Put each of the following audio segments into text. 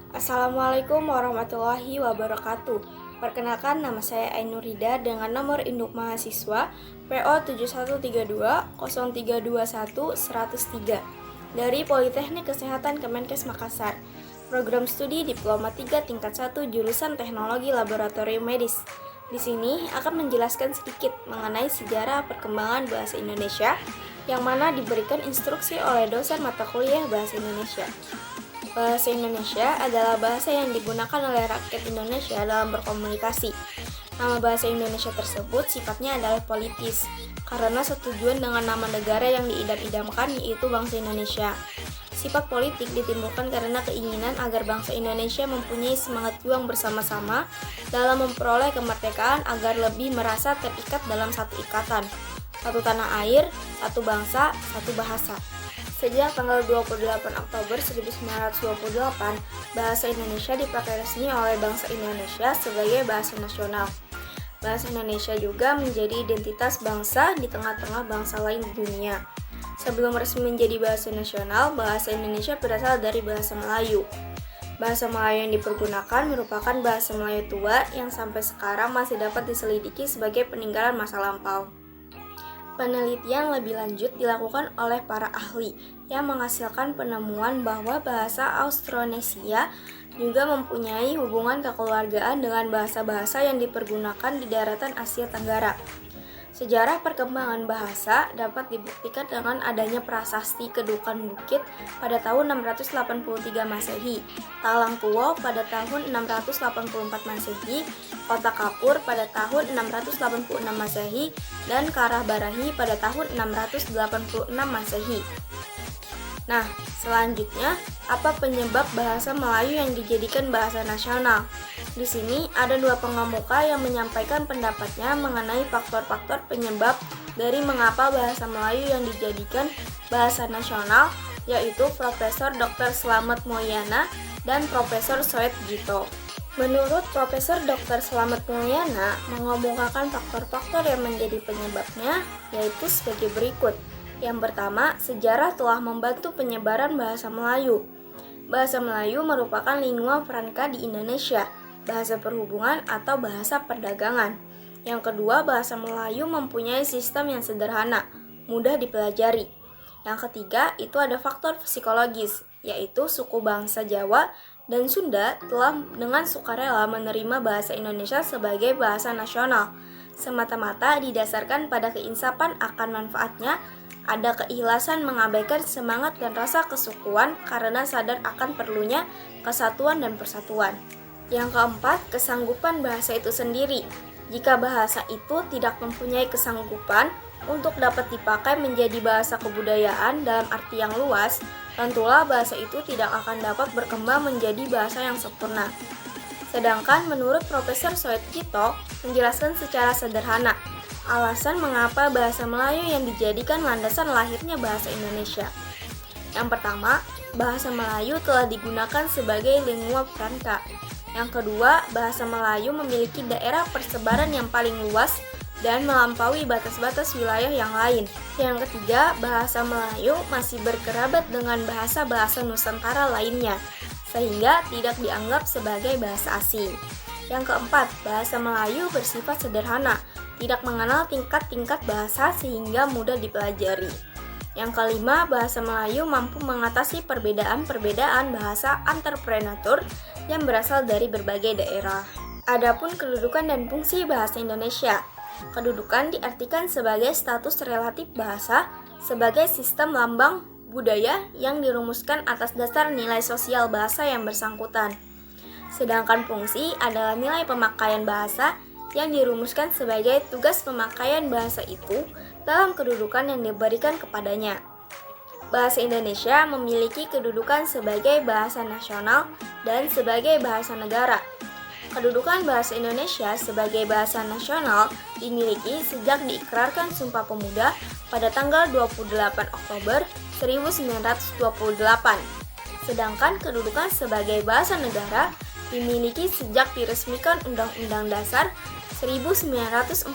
Assalamualaikum warahmatullahi wabarakatuh. Perkenalkan, nama saya Ainurida dengan nomor induk mahasiswa PO 713203210103 dari Politeknik Kesehatan Kemenkes Makassar. Program studi Diploma 3 tingkat 1 jurusan Teknologi Laboratorium Medis. Di sini akan menjelaskan sedikit mengenai sejarah perkembangan bahasa Indonesia yang mana diberikan instruksi oleh dosen mata kuliah Bahasa Indonesia. Bahasa Indonesia adalah bahasa yang digunakan oleh rakyat Indonesia dalam berkomunikasi. Nama bahasa Indonesia tersebut sifatnya adalah politis, karena setujuan dengan nama negara yang diidam-idamkan yaitu bangsa Indonesia. Sifat politik ditimbulkan karena keinginan agar bangsa Indonesia mempunyai semangat juang bersama-sama dalam memperoleh kemerdekaan agar lebih merasa terikat dalam satu ikatan, satu tanah air, satu bangsa, satu bahasa. Sejak tanggal 28 Oktober 1928, bahasa Indonesia dipakai resmi oleh bangsa Indonesia sebagai bahasa nasional. Bahasa Indonesia juga menjadi identitas bangsa di tengah-tengah bangsa lain di dunia. Sebelum resmi menjadi bahasa nasional, bahasa Indonesia berasal dari bahasa Melayu. Bahasa Melayu yang dipergunakan merupakan bahasa Melayu tua yang sampai sekarang masih dapat diselidiki sebagai peninggalan masa lampau. Penelitian lebih lanjut dilakukan oleh para ahli yang menghasilkan penemuan bahwa bahasa Austronesia juga mempunyai hubungan kekeluargaan dengan bahasa-bahasa yang dipergunakan di daratan Asia Tenggara. Sejarah perkembangan bahasa dapat dibuktikan dengan adanya prasasti Kedukan Bukit pada tahun 683 Masehi, Talangkuwo pada tahun 684 Masehi, Kota Kapur pada tahun 686 Masehi, dan Karah Barahi pada tahun 686 Masehi. Nah, selanjutnya, apa penyebab bahasa Melayu yang dijadikan bahasa nasional? Di sini ada dua pengemuka yang menyampaikan pendapatnya mengenai faktor-faktor penyebab dari mengapa bahasa Melayu yang dijadikan bahasa nasional, yaitu Profesor Dr. Slamet Mulyana dan Profesor Soet Gito. Menurut Profesor Dr. Slamet Mulyana, mengemukakan faktor-faktor yang menjadi penyebabnya, yaitu sebagai berikut. Yang pertama, sejarah telah membantu penyebaran bahasa Melayu. Bahasa Melayu merupakan lingua franca di Indonesia, bahasa perhubungan atau bahasa perdagangan. Yang kedua, bahasa Melayu mempunyai sistem yang sederhana, mudah dipelajari. Yang ketiga, itu ada faktor psikologis, yaitu suku bangsa Jawa dan Sunda telah dengan sukarela menerima bahasa Indonesia sebagai bahasa nasional, semata-mata didasarkan pada keinsapan akan manfaatnya. Ada keikhlasan mengabaikan semangat dan rasa kesukuan karena sadar akan perlunya kesatuan dan persatuan. Yang keempat, kesanggupan bahasa itu sendiri. Jika bahasa itu tidak mempunyai kesanggupan untuk dapat dipakai menjadi bahasa kebudayaan dalam arti yang luas, tentulah bahasa itu tidak akan dapat berkembang menjadi bahasa yang sempurna. Sedangkan menurut Profesor Soet Gito menjelaskan secara sederhana alasan mengapa bahasa Melayu yang dijadikan landasan lahirnya bahasa Indonesia. Yang pertama, bahasa Melayu telah digunakan sebagai lingua franca. Yang kedua, bahasa Melayu memiliki daerah persebaran yang paling luas dan melampaui batas-batas wilayah yang lain. Yang ketiga, bahasa Melayu masih berkerabat dengan bahasa-bahasa Nusantara lainnya, sehingga tidak dianggap sebagai bahasa asing. Yang keempat, bahasa Melayu bersifat sederhana, tidak mengenal tingkat-tingkat bahasa sehingga mudah dipelajari. Yang kelima, bahasa Melayu mampu mengatasi perbedaan-perbedaan bahasa antar prenatur yang berasal dari berbagai daerah. Adapun kedudukan dan fungsi bahasa Indonesia. Kedudukan diartikan sebagai status relatif bahasa sebagai sistem lambang budaya yang dirumuskan atas dasar nilai sosial bahasa yang bersangkutan. Sedangkan fungsi adalah nilai pemakaian bahasa yang dirumuskan sebagai tugas pemakaian bahasa itu dalam kedudukan yang diberikan kepadanya. Bahasa Indonesia memiliki kedudukan sebagai bahasa nasional dan sebagai bahasa negara. Kedudukan bahasa Indonesia sebagai bahasa nasional dimiliki sejak diikrarkan Sumpah Pemuda pada tanggal 28 Oktober 1928. Sedangkan kedudukan sebagai bahasa negara dimiliki sejak diresmikan Undang-Undang Dasar 1945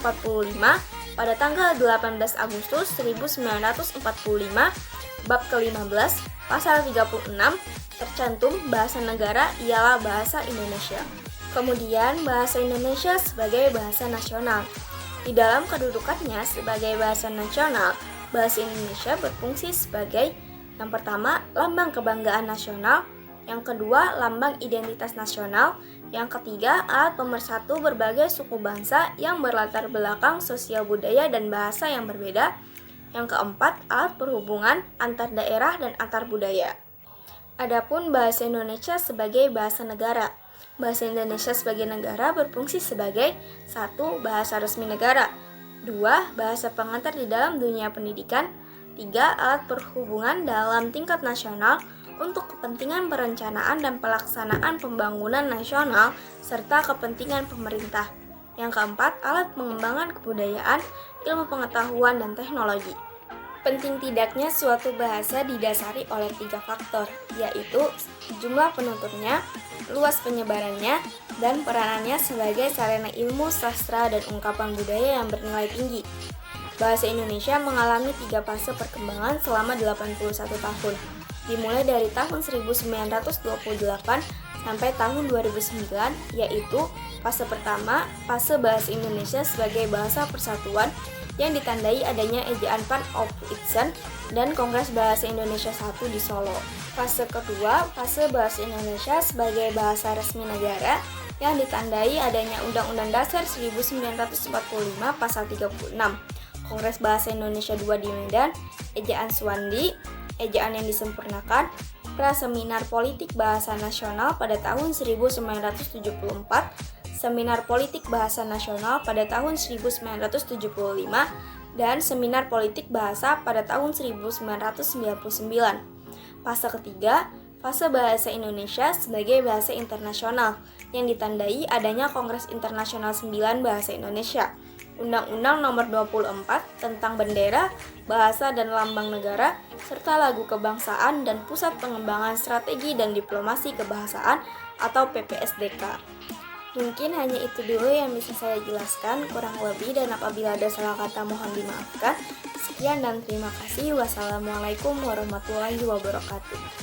pada tanggal 18 Agustus 1945, bab ke-15, pasal 36, tercantum bahasa negara ialah bahasa Indonesia. Kemudian bahasa Indonesia sebagai bahasa nasional. Di dalam kedudukannya sebagai bahasa nasional, bahasa Indonesia berfungsi sebagai yang pertama, lambang kebanggaan nasional, yang kedua, lambang identitas nasional, yang ketiga, alat pemersatu berbagai suku bangsa yang berlatar belakang sosial budaya dan bahasa yang berbeda, yang keempat, alat perhubungan antar daerah dan antar budaya. Adapun bahasa Indonesia sebagai bahasa negara. Bahasa Indonesia sebagai negara berfungsi sebagai 1. Bahasa resmi negara, 2. Bahasa pengantar di dalam dunia pendidikan, 3. Alat perhubungan dalam tingkat nasional untuk kepentingan perencanaan dan pelaksanaan pembangunan nasional serta kepentingan pemerintah. Yang keempat, alat pengembangan kebudayaan, ilmu pengetahuan, dan teknologi. Penting tidaknya suatu bahasa didasari oleh 3 faktor, yaitu jumlah penuturnya, luas penyebarannya, dan peranannya sebagai sarana ilmu, sastra, dan ungkapan budaya yang bernilai tinggi. Bahasa Indonesia mengalami 3 fase perkembangan selama 81 tahun, dimulai dari tahun 1928 sampai tahun 2009, yaitu fase pertama, fase bahasa Indonesia sebagai bahasa persatuan yang ditandai adanya ejaan Van Ophuijsen dan Kongres Bahasa Indonesia I di Solo. Fase kedua, fase bahasa Indonesia sebagai bahasa resmi negara yang ditandai adanya Undang-Undang Dasar 1945 Pasal 36, Kongres Bahasa Indonesia II di Medan, ejaan Suwandi, ejaan yang disempurnakan, Praseminar Politik Bahasa Nasional pada tahun 1974, Seminar Politik Bahasa Nasional pada tahun 1975, dan Seminar Politik Bahasa pada tahun 1999. Fase ketiga, fase bahasa Indonesia sebagai bahasa internasional yang ditandai adanya Kongres Internasional 9 Bahasa Indonesia, Undang-Undang Nomor 24 tentang Bendera, Bahasa dan Lambang Negara, serta Lagu Kebangsaan dan Pusat Pengembangan Strategi dan Diplomasi Kebahasaan atau PPSDK. Mungkin hanya itu dulu yang bisa saya jelaskan, kurang lebih dan apabila ada salah kata mohon dimaafkan. Sekian dan terima kasih. Wassalamualaikum warahmatullahi wabarakatuh.